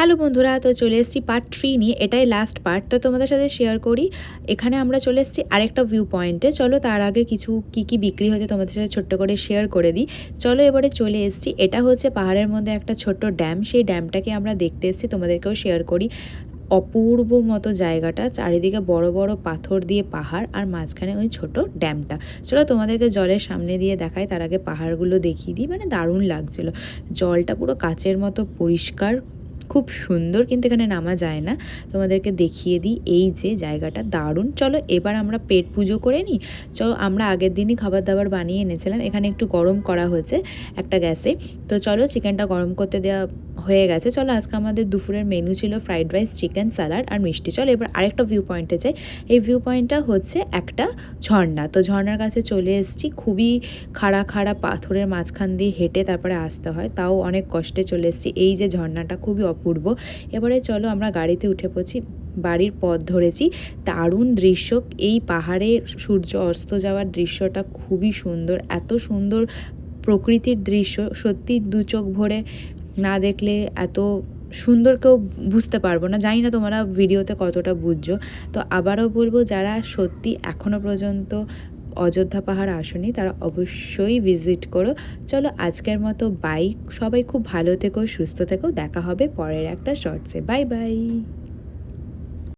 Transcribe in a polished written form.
Hello বন্ধুরা, তো চলে এসেছি পার্ট 3 নিয়ে। এটাই লাস্ট পার্ট। তো তোমাদের সাথে শেয়ার করি, এখানে আমরা চলে এসেছি আরেকটা ভিউ পয়েন্টে। চলো তার আগে কিছু কি বিক্রি হচ্ছে তোমাদের সাথে ছোট্ট করে শেয়ার করে দিই। চলো এবারে চলে এসেছি, এটা হচ্ছে পাহাড়ের মধ্যে একটা ছোট্ট ড্যাম। সেই ড্যামটাকে আমরা দেখতে এসেছি, তোমাদেরকেও শেয়ার করি। অপূর্ব মতো জায়গাটা, চারিদিকে বড় বড় পাথর দিয়ে পাহাড়, আর মাঝখানে ওই ছোট ড্যামটা। চলো তোমাদেরকে জলের সামনে দিয়ে দেখাই, তার আগে পাহাড়গুলো দেখিয়ে দিই। মানে দারুণ লাগছিল, জলটা পুরো কাচের মতো পরিষ্কার, খুব সুন্দর, কিন্তু এখানে নামা যায় না। তোমাদেরকে দেখিয়ে দিই, এই যে জায়গাটা দারুণ। চলো এবার আমরা পেট পুজো করে নিই। চলো, আমরা আগের দিনই খাবার দাবার বানিয়ে এনেছিলাম, এখানে একটু গরম করা হয়েছে একটা গ্যাসে। তো চলো চিকেনটা গরম করতে দেওয়া হয়ে গেছে। চলো আজকে আমাদের দুপুরের মেনু ছিল ফ্রাইড রাইস, চিকেন, স্যালাড আর মিষ্টি। চলো এবার আরেকটা ভিউ পয়েন্টে যাই। এই ভিউ পয়েন্টটা হচ্ছে একটা ঝর্ণা। তো ঝর্ণার কাছে চলে এসেছি, খুবই খাড়া খাড়া পাথরের মাঝখান দিয়ে হেঁটে তারপরে আসতে হয়, তাও অনেক কষ্টে চলে এসেছি। এই যে ঝর্ণাটা খুবই অপূর্ব। এবারে চলো আমরা গাড়িতে উঠে পড়ছি, বাড়ির পথ ধরেছি। দারুণ দৃশ্য, এই পাহাড়ে সূর্য অস্ত যাওয়ার দৃশ্যটা খুবই সুন্দর। এত সুন্দর প্রকৃতির দৃশ্য, সত্যি দু চোখ ভরে না দেখলে এত সুন্দর কেউ বুঝতে পারবো না। জানি না তোমরা ভিডিওতে কতটা বুঝছো। তো আবারও বলবো, যারা সত্যি এখনও পর্যন্ত অযোধ্যা পাহাড় আসনি তারা অবশ্যই ভিজিট করো। চলো আজকের মতো বাই, সবাই খুব ভালো থেকো, সুস্থ থেকো, দেখা হবে পরের একটা শর্টসে। Bye bye.